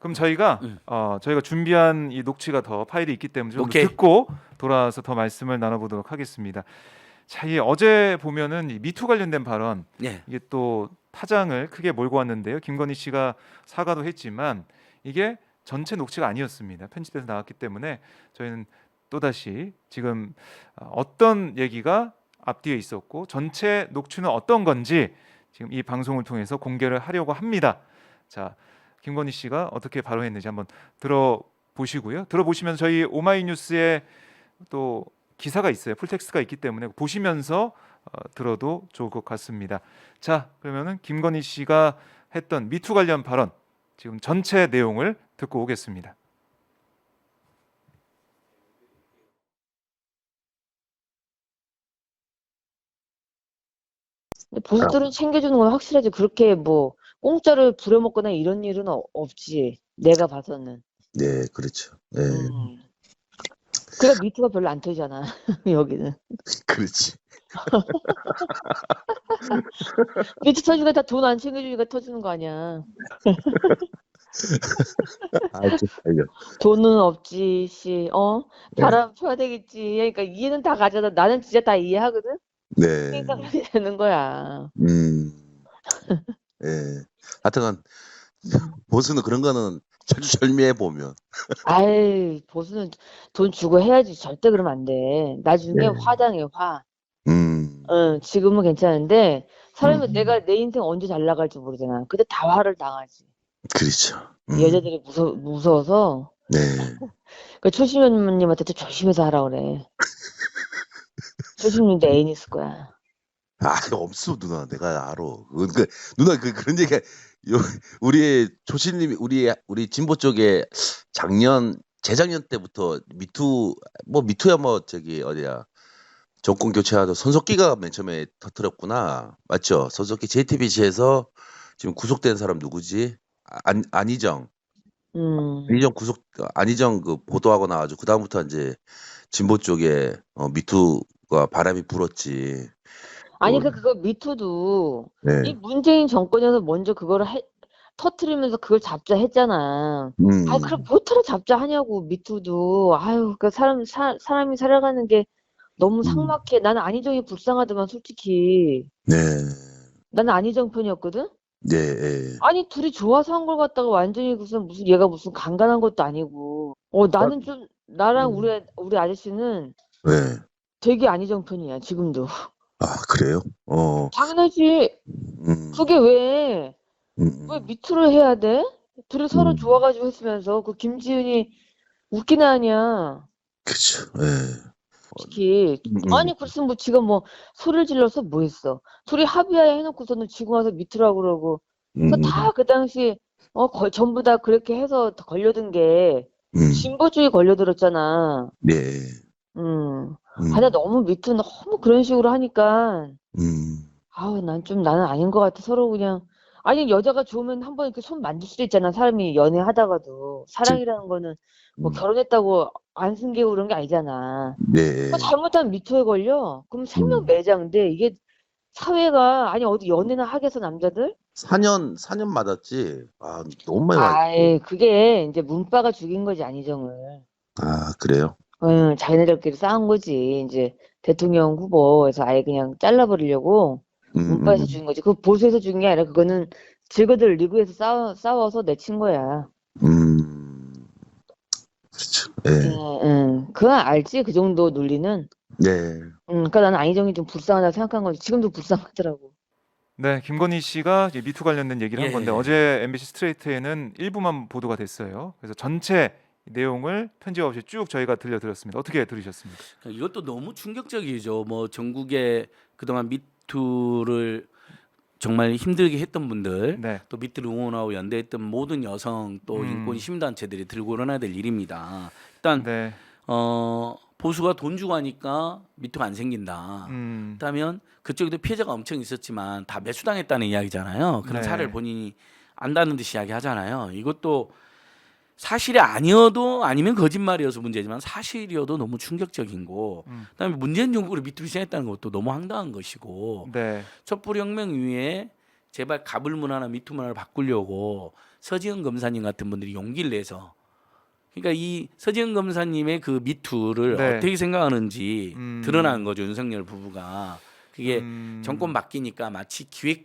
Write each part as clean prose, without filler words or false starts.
그럼 저희가 응. 저희가 준비한 이 녹취가 더 파일이 있기 때문에 좀 오케이. 듣고 돌아와서 더 말씀을 나눠보도록 하겠습니다. 자, 이 어제 보면은 이 미투 관련된 발언 네. 이게 또 파장을 크게 몰고 왔는데요. 김건희 씨가 사과도 했지만 이게 전체 녹취가 아니었습니다. 편집돼서 나왔기 때문에 저희는 또다시 지금 어떤 얘기가 앞뒤에 있었고 전체 녹취는 어떤 건지 지금 이 방송을 통해서 공개를 하려고 합니다. 자, 김건희 씨가 어떻게 발언했는지 한번 들어보시고요. 들어보시면 저희 오마이뉴스에 또 기사가 있어요. 풀텍스트가 있기 때문에 보시면서 들어도 좋을 것 같습니다. 자, 그러면은 김건희 씨가 했던 미투 관련 발언 지금 전체 내용을 듣고 오겠습니다. 근데 보수들은 챙겨주는 건 확실하지. 그렇게 뭐 공짜를 부려먹거나 이런 일은 없지. 내가 봐서는. 네, 그렇죠. 네, 그래 미투가 별로 안 터지잖아. 여기는. 그렇지. 미투 터지니까 다 돈 안 챙겨주니까 터지는 거 아니야. 좀 달려. 돈은 없지, 씨. 네. 바람 펴야 되겠지. 그러니까 이해는 다 가잖아. 나는 진짜 다 이해하거든. 네. 그러니까 그렇게 되는 거야. 예. 하여튼간 보수는 그런 거는 철두철미해 보면. 아이, 보수는 돈 주고 해야지. 절대 그러면 안 돼. 나중에 네. 화당해, 화. 음, 지금은 괜찮은데 사람이 음. 내가 내 인생 언제 잘 나갈지 모르잖아. 근데 다 화를 당하지. 그렇죠. 여자들이 무서워서. 네. 그 초심님한테도 조심해서 하라 그래. 초심님도 애인 있을 거야. 없어 누나, 내가 알아. 누나 그런 얘기 우리 조신님이 우리 진보 쪽에 재작년 때부터 미투야 저기 어디야 정권 교체하도 손석기가 맨 처음에 터뜨렸구나. 맞죠? 손석기 JTBC에서 지금 구속된 사람 누구지? 안희정. 안희정 그 보도하고 나가지고 그 다음부터 이제 진보 쪽에 미투가 바람이 불었지. 아니 그거 미투도 네. 이 문재인 정권에서 먼저 그거를 터트리면서 그걸 잡자 했잖아. 그럼 보타로 잡자 하냐고 미투도. 그 사람이 살아가는 게 너무 삭막해. 나는 안희정이 불쌍하더만 솔직히. 네. 나는 안희정 편이었거든. 네. 네. 아니 둘이 좋아서 한 걸 갖다가 완전히 무슨 얘가 무슨 간간한 것도 아니고. 나는 좀 나랑 우리 아저씨는 네. 되게 안희정 편이야 지금도. 그래요? 당연하지. 그게 왜 미투를 해야 돼? 둘이 서로 좋아가지고 했으면서 그 김지은이 웃기나 하냐. 그렇죠. 네. 솔직히. 아니 그랬으면 뭐 지금 뭐 소리를 질러서 뭐 했어. 둘이 합의하에 해놓고서는 지금 와서 미투라고 그러고. 그래서 다 그 당시 전부 다 그렇게 해서 걸려든 게 진보 쪽에 걸려들었잖아. 네. 나 너무 미투 너무 그런 식으로 하니까 나는 아닌 것 같아. 서로 그냥 아니 여자가 좋으면 한번 이렇게 손 만질 수도 있잖아. 사람이 연애하다가도 사랑이라는 거는 뭐 결혼했다고 안 숨기고 그런 게 아니잖아. 네. 잘못하면 미투에 걸려. 그럼 생명 매장인데 이게 사회가 아니 어디 연애나 하겠어 남자들? 4년 맞았지. 너무 많이 맞았지. 아이 그게 이제 문바가 죽인 거지 안희정을. 그래요? 자기네들끼리 싸운 거지. 이제 대통령 후보에서 아예 그냥 잘라버리려고 문바에서 죽인 거지. 그 보수에서 죽인 게 아니라 그거는 즐거들 리그에서 싸워서 내친 거야. 그렇죠. 네. 그건 알지 그 정도 논리는. 네. 그러니까 나는 안희정이 좀 불쌍하다고 생각한 거지. 지금도 불쌍하더라고. 네, 김건희 씨가 이제 미투 관련된 얘기를 한 건데 예. 어제 MBC 스트레이트에는 일부만 보도가 됐어요. 그래서 전체 내용을 편집 없이 쭉 저희가 들려드렸습니다. 어떻게 들으셨습니까? 이것도 너무 충격적이죠. 뭐 전국에 그동안 미투를 정말 힘들게 했던 분들, 네. 또 미투를 응원하고 연대했던 모든 여성 또 인권 시민단체들이 들고 일어나야 될 일입니다. 일단 네. 보수가 돈 주고 하니까 미투가 안 생긴다. 그렇다면 그쪽에도 피해자가 엄청 있었지만 다 매수당했다는 이야기잖아요. 그런 네. 사례를 본인이 안다는 듯이 이야기하잖아요. 이것도 사실이 아니어도 아니면 거짓말이어서 문제지만 사실이어도 너무 충격적인 거. 그다음에 문재인 정부를 미투를 시행했다는 것도 너무 황당한 것이고. 네. 촛불혁명 이후에 제발 가불 문화나 미투 문화를 바꾸려고 서지은 검사님 같은 분들이 용기를 내서 그러니까 이 서지은 검사님의 그 미투를 네. 어떻게 생각하는지 드러나는 거죠. 윤석열 부부가 그게 정권 바뀌니까 마치 기획을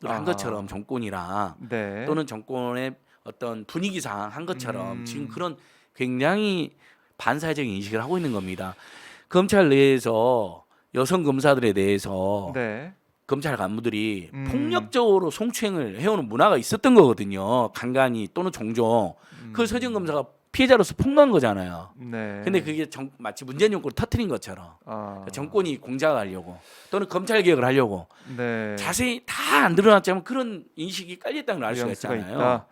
한 아하. 것처럼 정권이랑 네. 또는 정권의 어떤 분위기상 한 것처럼 지금 음. 그런 굉장히 반사회적인 인식을 하고 있는 겁니다. 검찰 내에서 여성 검사들에 대해서 네. 검찰 간부들이 음. 폭력적으로 성추행을 해오는 문화가 있었던 거거든요. 간간히 또는 종종. 그 서지은 검사가 피해자로서 폭로한 거잖아요. 네. 근데 그게 마치 문재인 정권을 터뜨린 것처럼 아. 정권이 공작하려고 또는 검찰 개혁을 하려고 네. 자세히 다 안 드러났지만 그런 인식이 깔렸다는 걸 알 수가 뉘앙스가 있잖아요. 있다.